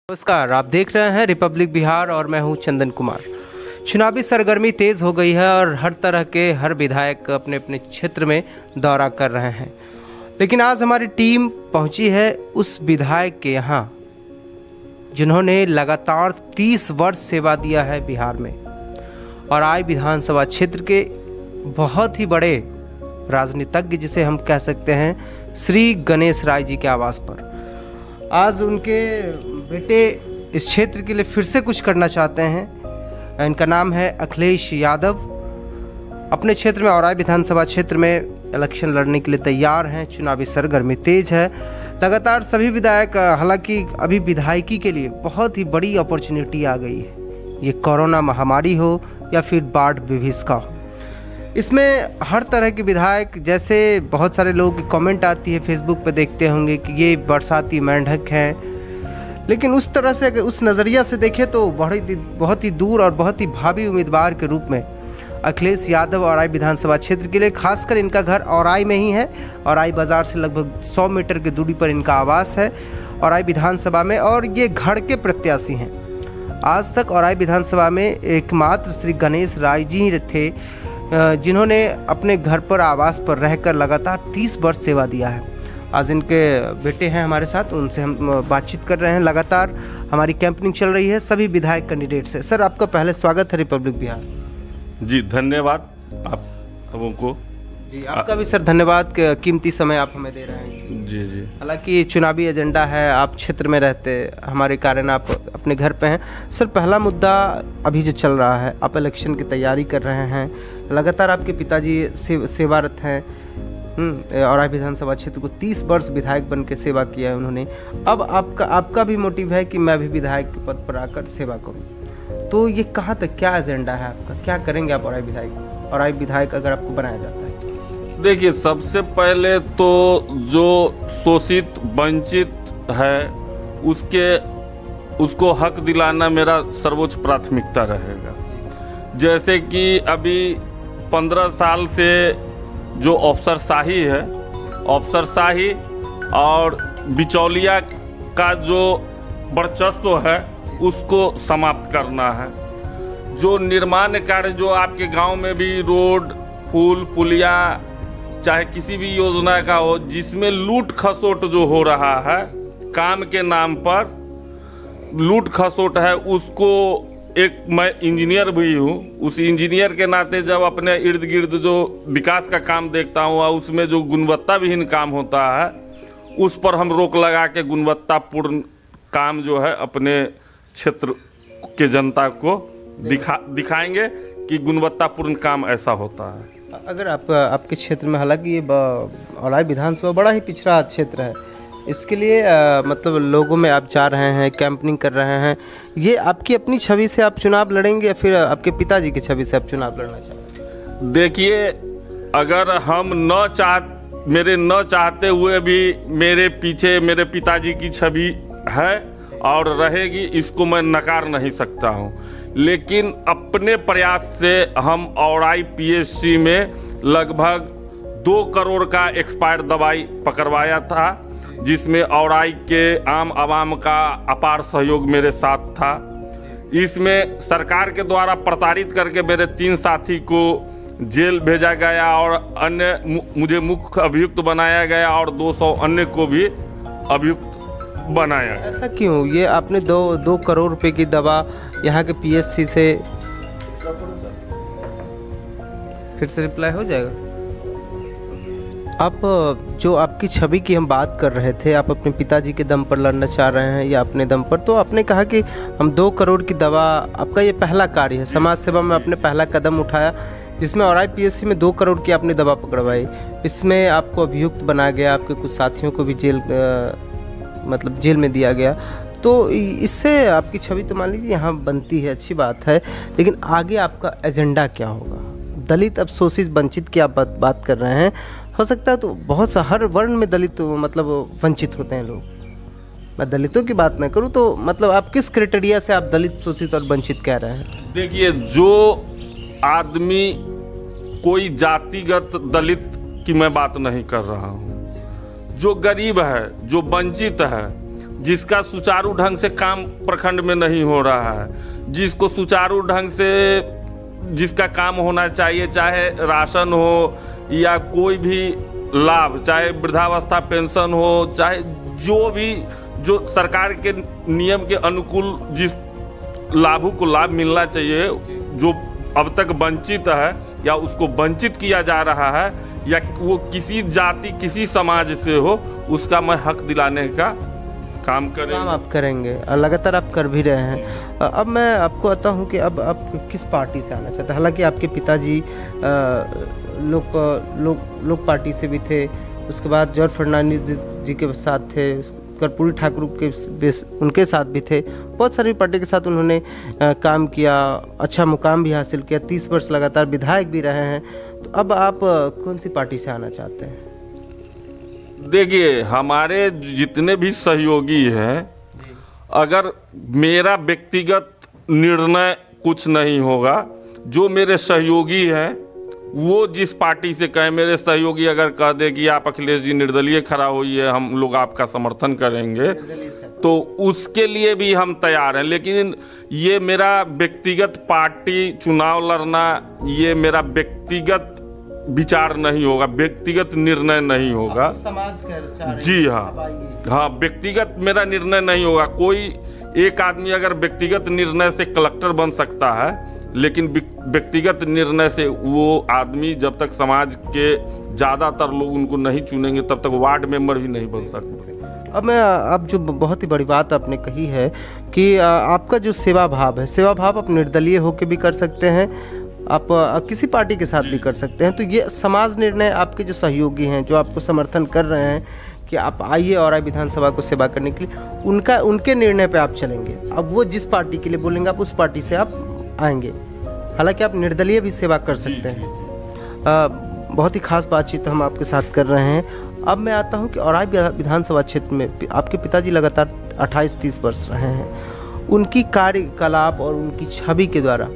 नमस्कार, आप देख रहे हैं रिपब्लिक बिहार और मैं हूं चंदन कुमार। चुनावी सरगर्मी तेज हो गई है और हर तरह के हर विधायक अपने अपने क्षेत्र में दौरा कर रहे हैं। लेकिन आज हमारी टीम पहुंची है उस विधायक के यहां जिन्होंने लगातार 30 वर्ष सेवा दिया है बिहार में और आय विधानसभा क्षेत्र के बहुत ही बड़े राजनीतिज्ञ जिसे हम कह सकते हैं श्री गणेश राय जी के आवास पर। आज उनके बेटे इस क्षेत्र के लिए फिर से कुछ करना चाहते हैं। इनका नाम है अखिलेश यादव। अपने क्षेत्र में औराई विधानसभा क्षेत्र में इलेक्शन लड़ने के लिए तैयार हैं। चुनावी सरगर्मी तेज है। लगातार सभी विधायक, हालांकि अभी विधायकी के लिए बहुत ही बड़ी अपॉर्चुनिटी आ गई है। ये कोरोना महामारी हो या फिर बाढ़ विभीषिका हो, इसमें हर तरह के विधायक, जैसे बहुत सारे लोगों की कमेंट आती है फेसबुक पे, देखते होंगे कि ये बरसाती मेंढक हैं। लेकिन उस तरह से अगर उस नज़रिया से देखें तो बहुत ही दूर और बहुत ही भावी उम्मीदवार के रूप में अखिलेश यादव औराई विधानसभा क्षेत्र के लिए, खासकर इनका घर औराई में ही है। औराई बाज़ार से लगभग 100 मीटर की दूरी पर इनका आवास है औराई विधानसभा में, और ये गढ़ के प्रत्याशी हैं। आज तक औराई विधानसभा में एकमात्र श्री गणेश राय जी थे जिन्होंने अपने घर पर, आवास पर रहकर लगातार 30 वर्ष सेवा दिया है। आज इनके बेटे हैं हमारे साथ, उनसे हम बातचीत कर रहे हैं। लगातार हमारी कैंपेनिंग चल रही है सभी विधायक कैंडिडेट से। सर, आपका पहले स्वागत है रिपब्लिक बिहार। जी धन्यवाद आप सबों को। जी आपका भी सर धन्यवाद, कीमती समय आप हमें दे रहे हैं। जी जी, हालांकि चुनावी एजेंडा है, आप क्षेत्र में रहते, हमारे कारण आप अपने घर पे हैं। सर, पहला मुद्दा अभी जो चल रहा है, आप इलेक्शन की तैयारी कर रहे हैं, लगातार आपके पिताजी सेवारत हैं औराई विधानसभा क्षेत्र को 30 वर्ष विधायक बन के सेवा किया है उन्होंने। अब आपका भी मोटिव है कि मैं भी विधायक के पद पर आकर सेवा करूं, तो ये कहाँ तक, क्या एजेंडा है आपका, क्या करेंगे आप औराई विधायक अगर आपको बनाया जाता है? देखिए, सबसे पहले तो जो शोषित वंचित है उसको हक दिलाना मेरा सर्वोच्च प्राथमिकता रहेगा। जैसे कि अभी 15 साल से जो अफसरशाही है, अफसरशाही और बिचौलिया का जो वर्चस्व है उसको समाप्त करना है। जो निर्माण कार्य जो आपके गांव में भी रोड, पुल, पुलिया, चाहे किसी भी योजना का हो, जिसमें लूट खसोट जो हो रहा है, काम के नाम पर लूट खसोट है, उसको मैं इंजीनियर भी हूँ, उस इंजीनियर के नाते जब अपने इर्द गिर्द जो विकास का काम देखता हूँ और उसमें जो गुणवत्ता विहीन काम होता है उस पर हम रोक लगा के गुणवत्तापूर्ण काम जो है अपने क्षेत्र के जनता को दिखाएंगे कि गुणवत्तापूर्ण काम ऐसा होता है। अगर आपके क्षेत्र में, हालांकि ये औराई विधानसभा बड़ा ही पिछड़ा क्षेत्र है, इसके लिए मतलब लोगों में आप जा रहे हैं, कैंपेनिंग कर रहे हैं, ये आपकी अपनी छवि से आप चुनाव लड़ेंगे या फिर आपके पिताजी की छवि से आप चुनाव लड़ना चाहते हैं? देखिए, अगर हम मेरे न चाहते हुए भी मेरे पीछे मेरे पिताजी की छवि है और रहेगी, इसको मैं नकार नहीं सकता हूँ। लेकिन अपने प्रयास से हम औराई PSC में लगभग 2 करोड़ का एक्सपायर्ड दवाई पकड़वाया था, जिसमें औराई के आम आवाम का अपार सहयोग मेरे साथ था। इसमें सरकार के द्वारा प्रताड़ित करके मेरे 3 साथी को जेल भेजा गया और अन्य मुझे मुख्य अभियुक्त बनाया गया और 200 अन्य को भी अभियुक्त बनाया। ऐसा क्यों? ये आपने 2 करोड़ रुपए की दवा यहाँ के PSC से, फिर से रिप्लाई हो जाएगा। आप जो आपकी छवि की हम बात कर रहे थे, आप अपने पिताजी के दम पर लड़ना चाह रहे हैं या अपने दम पर, तो आपने कहा कि हम 2 करोड़ की दवा, आपका ये पहला कार्य है समाज सेवा में, आपने पहला कदम उठाया जिसमें औराई PSC में 2 करोड़ की आपने दवा पकड़वाई। इसमें आपको अभियुक्त बनाया गया, आपके कुछ साथियों को भी जेल में दिया गया। तो इससे आपकी छवि तो मान लीजिए यहाँ बनती है, अच्छी बात है, लेकिन आगे आपका एजेंडा क्या होगा? दलित, अब शोषित वंचित की आप बात कर रहे हैं, हो सकता है तो बहुत सा हर वर्ण में दलित मतलब वंचित होते हैं लोग। मैं दलितों की बात ना करूं तो मतलब आप किस क्राइटेरिया से आप दलित, शोषित और वंचित कह रहे हैं? देखिए, जो आदमी, कोई जातिगत दलित की मैं बात नहीं कर रहा हूं, जो गरीब है, जो वंचित है, जिसका सुचारू ढंग से काम प्रखंड में नहीं हो रहा है, जिसको सुचारू ढंग से जिसका काम होना चाहिए, चाहे राशन हो या कोई भी लाभ, चाहे वृद्धावस्था पेंशन हो, चाहे जो सरकार के नियम के अनुकूल जिस लाभों को लाभ मिलना चाहिए, जो अब तक वंचित है या उसको वंचित किया जा रहा है, या वो किसी जाति किसी समाज से हो, उसका मैं हक दिलाने का काम आप करेंगे और लगातार आप कर भी रहे हैं। अब मैं आपको आता हूं कि अब आप किस पार्टी से आना चाहते हैं। हालांकि आपके पिताजी लोक पार्टी से भी थे, उसके बाद जॉर्ज फर्नांडिस जी के साथ थे, कर्पूरी ठाकुर के उनके साथ भी थे, बहुत सारी पार्टी के साथ उन्होंने काम किया, अच्छा मुकाम भी हासिल किया, 30 वर्ष लगातार विधायक भी रहे हैं। तो अब आप कौन सी पार्टी से आना चाहते हैं? देखिए, हमारे जितने भी सहयोगी हैं, अगर मेरा व्यक्तिगत निर्णय कुछ नहीं होगा, जो मेरे सहयोगी हैं वो जिस पार्टी से कहें, मेरे सहयोगी अगर कह दे कि आप अखिलेश जी निर्दलीय खड़ा होइए, हम लोग आपका समर्थन करेंगे, तो उसके लिए भी हम तैयार हैं। लेकिन ये मेरा व्यक्तिगत पार्टी चुनाव लड़ना, ये मेरा व्यक्तिगत विचार नहीं होगा, व्यक्तिगत निर्णय नहीं होगा। समाज का जी हाँ, व्यक्तिगत मेरा निर्णय नहीं होगा। कोई एक आदमी अगर व्यक्तिगत निर्णय से कलेक्टर बन सकता है, लेकिन व्यक्तिगत निर्णय से वो आदमी जब तक समाज के ज़्यादातर लोग उनको नहीं चुनेंगे, तब तक वार्ड मेंबर भी नहीं बन सकते। अब आप जो बहुत ही बड़ी बात आपने कही है कि आपका जो सेवा भाव है, सेवा भाव आप निर्दलीय होकर भी कर सकते हैं, आप किसी पार्टी के साथ भी कर सकते हैं। तो ये समाज निर्णय, आपके जो सहयोगी हैं, जो आपको समर्थन कर रहे हैं कि आप आइए और विधानसभा को सेवा करने के लिए, उनके निर्णय पे आप चलेंगे। अब वो जिस पार्टी के लिए बोलेंगे, आप उस पार्टी से आप आएंगे। हालांकि आप निर्दलीय भी सेवा कर सकते हैं। बहुत ही खास बातचीत हम आपके साथ कर रहे हैं। अब मैं आता हूं कि औराई विधानसभा क्षेत्र में आपके पिताजी लगातार 28-30 वर्ष रहे हैं। उनकी कार्यकलाप और उनकी छवि के द्वारा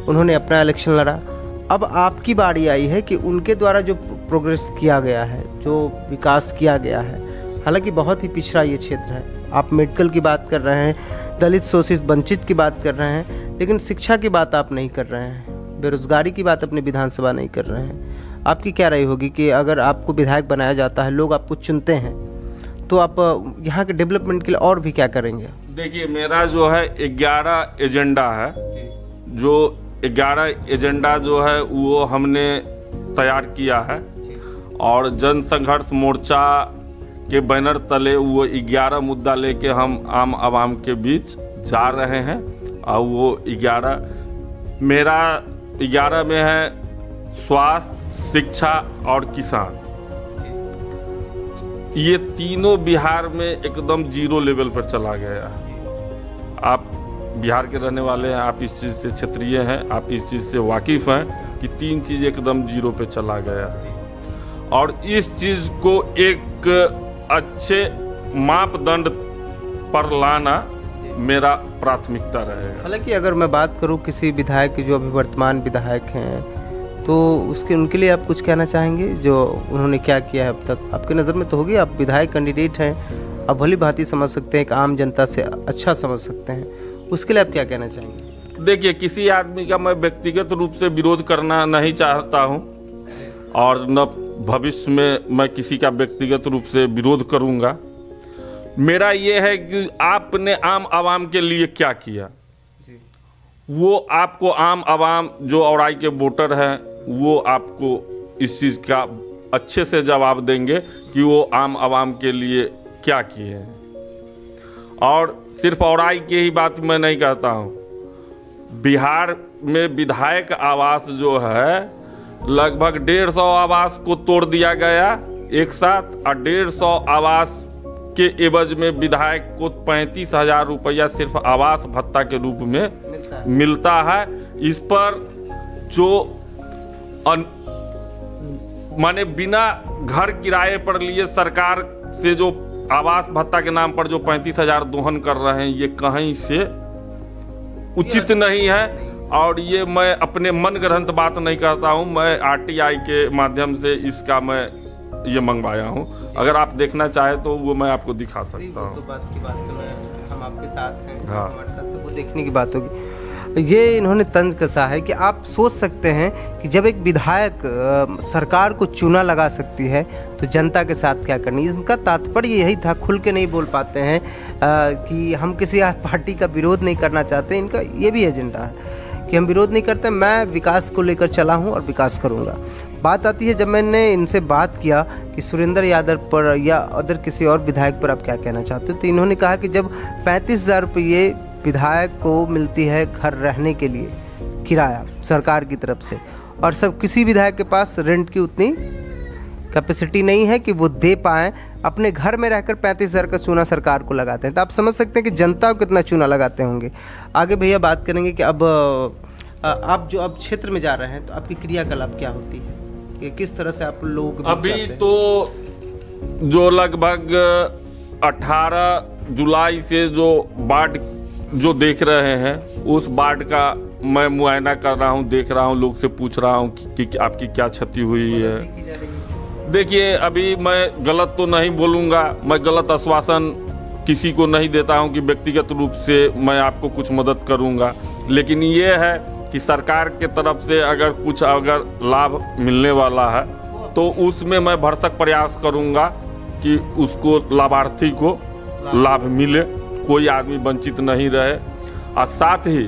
उन्होंने अपना इलेक्शन लड़ा। अब आपकी बारी आई है कि उनके द्वारा जो प्रोग्रेस किया गया है, जो विकास किया गया है, हालांकि बहुत ही पिछड़ा ये क्षेत्र है। आप मेडिकल की बात कर रहे हैं, दलित शोषित वंचित की बात कर रहे हैं, लेकिन शिक्षा की बात आप नहीं कर रहे हैं, बेरोजगारी की बात अपनी विधानसभा नहीं कर रहे हैं। आपकी क्या राय होगी कि अगर आपको विधायक बनाया जाता है, लोग आपको चुनते हैं, तो आप यहाँ के डेवलपमेंट के लिए और भी क्या करेंगे? देखिए, मेरा जो है 11 एजेंडा है, जो 11 एजेंडा जो है वो हमने तैयार किया है, और जन संघर्ष मोर्चा के बैनर तले वो 11 मुद्दा लेके हम आम आवाम के बीच जा रहे हैं। और वो 11 में है स्वास्थ्य, शिक्षा और किसान। ये तीनों बिहार में एकदम 0 लेवल पर चला गया है। आप बिहार के रहने वाले हैं, आप इस चीज़ से क्षेत्रीय हैं, आप इस चीज़ से वाकिफ़ हैं कि 3 चीज़ एकदम 0 पे चला गया है। और इस चीज़ को एक अच्छे मापदंड पर लाना मेरा प्राथमिकता रहेगा। हालांकि अगर मैं बात करूं किसी विधायक की जो अभी वर्तमान विधायक हैं, तो उनके लिए आप कुछ कहना चाहेंगे? जो उन्होंने क्या किया है अब तक, आपके नज़र में तो होगी, आप विधायक कैंडिडेट हैं, आप भली भांति समझ सकते हैं, एक आम जनता से अच्छा समझ सकते हैं, उसके लिए आप क्या कहना चाहेंगे? देखिए, किसी आदमी का मैं व्यक्तिगत रूप से विरोध करना नहीं चाहता हूं, और न भविष्य में मैं किसी का व्यक्तिगत रूप से विरोध करूंगा। मेरा ये है कि आपने आम आवाम के लिए क्या किया, वो आपको आम आवाम जो औराई के वोटर हैं, वो आपको इस चीज़ का अच्छे से जवाब देंगे कि वो आम आवाम के लिए क्या किए हैं। और सिर्फ औराई की ही बात मैं नहीं कहता हूँ, बिहार में विधायक आवास जो है लगभग 150 आवास को तोड़ दिया गया एक साथ, और 150 आवास के एवज में विधायक को 35,000 रुपया सिर्फ आवास भत्ता के रूप में मिलता है। इस पर जो माने बिना घर किराए पर लिए सरकार से जो आवास भत्ता के नाम पर जो 35,000 दोहन कर रहे हैं, ये कहीं से उचित नहीं है। और ये मैं अपने मन ग्रंथ बात नहीं करता हूँ, मैं RTI के माध्यम से इसका मैं ये मंगवाया हूँ। अगर आप देखना चाहें तो वो मैं आपको दिखा सकता हूँ। तो बात की बात तो हम आपके साथ हैं, हाँ। हमारे साथ तो वो देखने की बात होगी। ये इन्होंने तंज कसा है कि आप सोच सकते हैं कि जब एक विधायक सरकार को चूना लगा सकती है तो जनता के साथ क्या करनी। इनका तात्पर्य यही था, खुल के नहीं बोल पाते हैं कि हम किसी पार्टी का विरोध नहीं करना चाहते। इनका ये भी एजेंडा है कि हम विरोध नहीं करते, मैं विकास को लेकर चला हूँ और विकास करूँगा। बात आती है जब मैंने इनसे बात किया कि सुरेंद्र यादव पर या अदर किसी और विधायक पर आप क्या कहना चाहते हो, तो इन्होंने कहा कि जब 35,000 रुपये विधायक को मिलती है घर रहने के लिए किराया सरकार की तरफ से, और सब किसी विधायक के पास रेंट की उतनी कैपेसिटी नहीं है कि वो दे पाएँ, अपने घर में रहकर 35,000 का चूना सरकार को लगाते हैं, तो आप समझ सकते हैं कि जनता को कितना चूना लगाते होंगे। आगे भैया बात करेंगे कि अब आप जो अब क्षेत्र में जा रहे हैं तो आपकी क्रियाकलाप क्या होती है, कि किस तरह से आप लोग अभी तो जो लगभग 18 जुलाई से जो बाढ़ जो देख रहे हैं उस बाढ़ का मैं मुआयना कर रहा हूं, देख रहा हूं, लोग से पूछ रहा हूं कि आपकी क्या क्षति हुई है। देखिए अभी मैं गलत तो नहीं बोलूँगा, मैं गलत आश्वासन किसी को नहीं देता हूं कि व्यक्तिगत रूप से मैं आपको कुछ मदद करूंगा, लेकिन ये है कि सरकार के तरफ से अगर लाभ मिलने वाला है तो उसमें मैं भरसक प्रयास करूंगा कि उसको लाभार्थी को लाभ मिले, कोई आदमी वंचित नहीं रहे। और साथ ही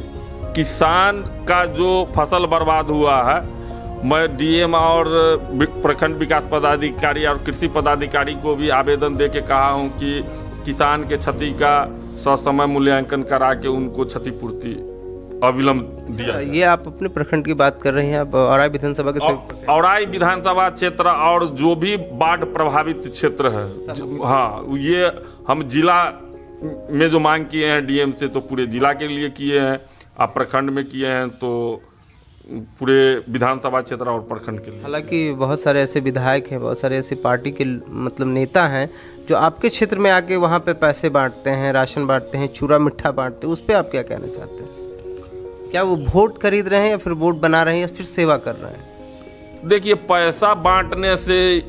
किसान का जो फसल बर्बाद हुआ है, मैं डीएम और प्रखंड विकास पदाधिकारी और कृषि पदाधिकारी को भी आवेदन दे के कहा हूं कि किसान के क्षति का ससमय मूल्यांकन करा के उनको क्षतिपूर्ति अविलंब दिया। ये आप अपने प्रखंड की बात कर रहे हैं, अब औराई विधानसभा के औराई विधानसभा क्षेत्र और जो भी बाढ़ प्रभावित क्षेत्र है, हाँ, ये हम जिला में जो मांग किए हैं डीएम से तो पूरे जिला के लिए किए हैं, आप प्रखंड में किए हैं तो पूरे विधानसभा क्षेत्र और प्रखंड के लिए। हालांकि बहुत सारे ऐसे विधायक हैं, बहुत सारे ऐसी पार्टी के मतलब नेता हैं जो आपके क्षेत्र में आके वहाँ पे पैसे बांटते हैं, राशन बांटते हैं, चूरा मिठा बांटते हैं, उस पर आप क्या कहना चाहते हैं? क्या वो वोट खरीद रहे हैं या फिर वोट बना रहे हैं या फिर सेवा कर रहे हैं? देखिए पैसा बांटने से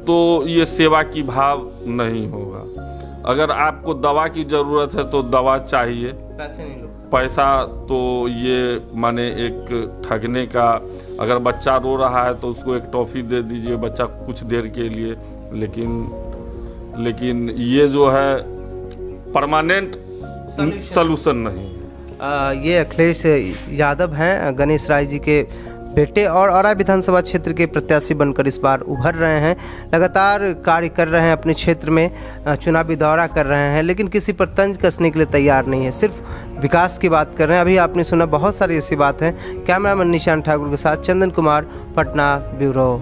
तो ये सेवा की भाव नहीं होगा। अगर आपको दवा की ज़रूरत है तो दवा चाहिए, पैसे नहीं लो। पैसा तो ये माने एक ठगने का, अगर बच्चा रो रहा है तो उसको एक टॉफ़ी दे दीजिए बच्चा कुछ देर के लिए, लेकिन ये जो है परमानेंट सलूशन नहीं है। ये अखिलेश यादव हैं, गणेश राय जी के बेटे और औराई विधानसभा क्षेत्र के प्रत्याशी बनकर इस बार उभर रहे हैं। लगातार कार्य कर रहे हैं, अपने क्षेत्र में चुनावी दौरा कर रहे हैं, लेकिन किसी पर तंज कसने के लिए तैयार नहीं है, सिर्फ विकास की बात कर रहे हैं। अभी आपने सुना बहुत सारी ऐसी बात है। कैमरामैन निशान ठाकुर के साथ चंदन कुमार, पटना ब्यूरो।